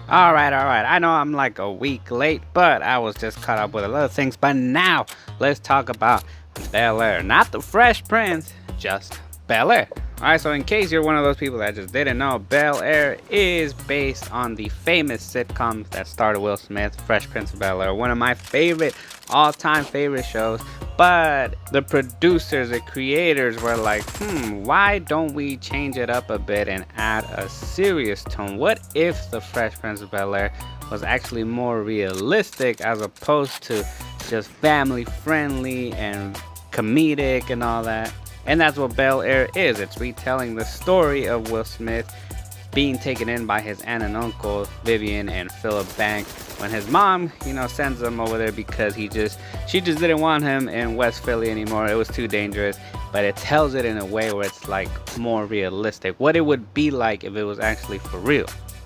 All right. I know I'm like a week late, but I was just caught up with a lot of things. But now, let's talk about Bel Air. Not the Fresh Prince, just Bel Air. Alright, so in case you're one of those people that just didn't know, Bel Air is based on the famous sitcom that starred Will Smith, Fresh Prince of Bel Air. One of my favorite, all time favorite shows. But the producers, the creators were like, why don't we change it up a bit and add a serious tone? What if the Fresh Prince of Bel-Air was actually more realistic as opposed to just family friendly and comedic and all that? And that's what Bel-Air is. It's retelling the story of Will Smith being taken in by his aunt and uncle, Vivian and Philip Banks, when his mom, sends him over there because she just didn't want him in West Philly anymore. It was too dangerous. But it tells it in a way where it's like more realistic. What it would be like if it was actually for real.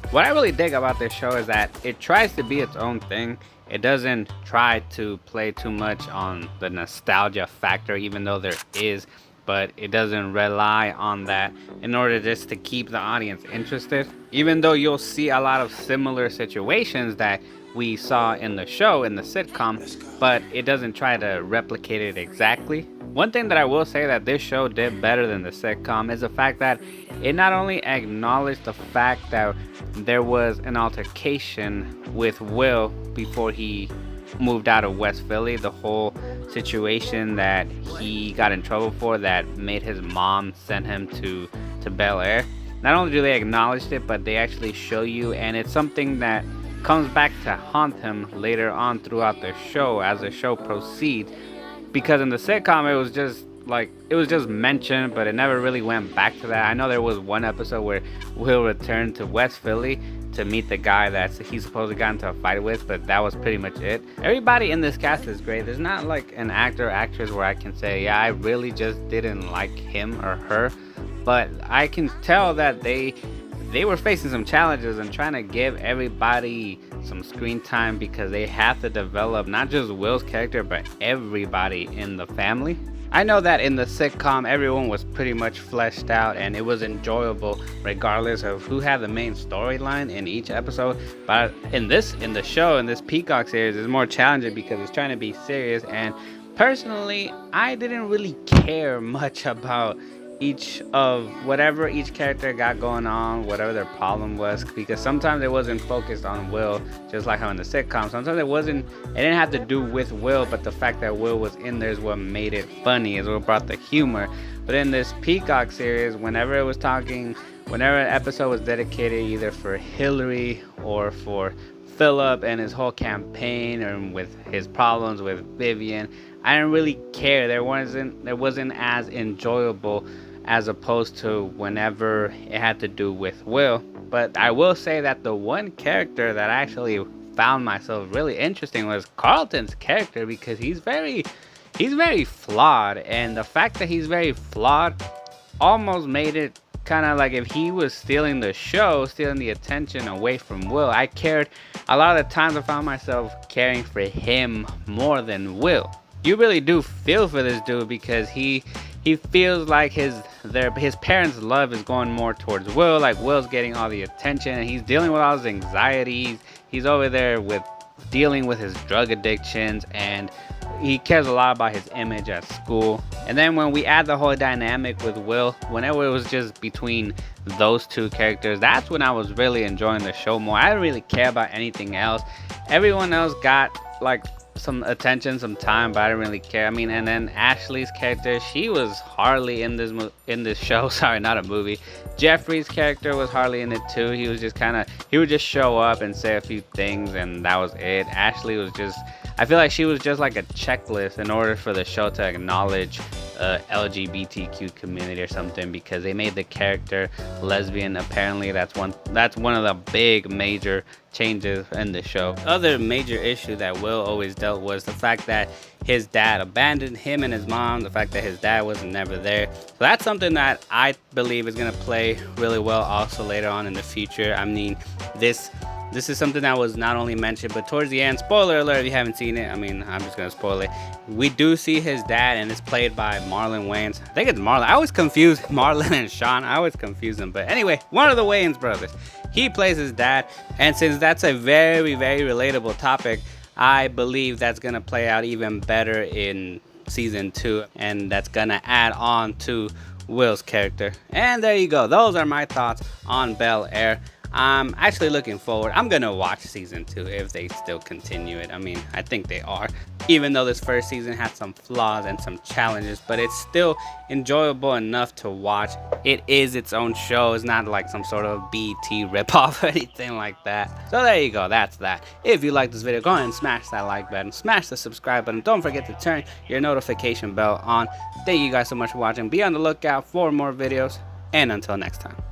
What I really dig about this show is that it tries to be its own thing. It doesn't try to play too much on the nostalgia factor, even though there is, but it doesn't rely on that in order just to keep the audience interested. Even though you'll see a lot of similar situations that we saw in the show, in the sitcom, but it doesn't try to replicate it exactly. One thing that I will say that this show did better than the sitcom is the fact that it not only acknowledged the fact that there was an altercation with Will before he moved out of West Philly, the whole situation that he got in trouble for that made his mom send him to Bel Air. Not only do they acknowledge it, but they actually show you, and it's something that comes back to haunt him later on throughout the show as the show proceeds. Because in the sitcom it was just mentioned, but it never really went back to that. I know there was one episode where Will returned to West Philly to meet the guy that he supposedly got into a fight with, but that was pretty much it. Everybody in this cast is great. There's not like an actor or actress where I can say, yeah, I really just didn't like him or her, but I can tell that they were facing some challenges and trying to give everybody some screen time because they have to develop not just Will's character, but everybody in the family. I know that in the sitcom, everyone was pretty much fleshed out and it was enjoyable regardless of who had the main storyline in each episode. But in the show, in this Peacock series, it's more challenging because it's trying to be serious. And personally, I didn't really care much about whatever each character got going on, whatever their problem was, because sometimes it wasn't focused on Will, just like how in the sitcom. Sometimes it didn't have to do with Will, but the fact that Will was in there is what made it funny, is what brought the humor. But in this Peacock series, whenever an episode was dedicated either for Hillary or for Philip and his whole campaign, or with his problems with Vivian, I didn't really care. It wasn't as enjoyable as opposed to whenever it had to do with Will. But I will say that the one character that I actually found myself really interesting was Carlton's character, because he's very flawed, and the fact that he's very flawed almost made it kind of like if he was stealing the attention away from Will. A lot of the times I found myself caring for him more than Will. You really do feel for this dude because he feels like his parents' love is going more towards Will. Like Will's getting all the attention and he's dealing with all his anxieties. He's over there dealing with his drug addictions, and he cares a lot about his image at school. And then when we add the whole dynamic with Will, whenever it was just between those two characters, that's when I was really enjoying the show more. I didn't really care about anything else. Everyone else got like some attention, some time, but I didn't really care. I mean, and then Ashley's character, she was hardly in this show. Sorry, not a movie. Jeffrey's character was hardly in it too. He would just show up and say a few things, and that was it. Ashley was just, I feel like she was just like a checklist in order for the show to acknowledge LGBTQ community or something, because they made the character lesbian. Apparently that's one of the big major changes in the show. Other major issue that Will always dealt was the fact that his dad abandoned him and his mom, the fact that his dad was never there. So that's something that I believe is going to play really well also later on in the future. I mean, this is something that was not only mentioned, but towards the end, spoiler alert if you haven't seen it, I mean, I'm just going to spoil it. We do see his dad, and it's played by Marlon Wayans. I think it's Marlon. I always confuse Marlon and Sean. I always confuse them. But anyway, one of the Wayans brothers. He plays his dad, and since that's a very, very relatable topic, I believe that's gonna play out even better in season 2, and that's gonna add on to Will's character. And there you go. Those are my thoughts on Bel-Air. I'm actually looking forward. I'm gonna watch season 2 if they still continue it. I mean, I think they are. Even though this first season had some flaws and some challenges, but it's still enjoyable enough to watch. It is its own show. It's not like some sort of BT ripoff or anything like that. So there you go. That's that. If you like this video, go ahead and smash that like button. Smash the subscribe button. Don't forget to turn your notification bell on. Thank you guys so much for watching. Be on the lookout for more videos. And until next time.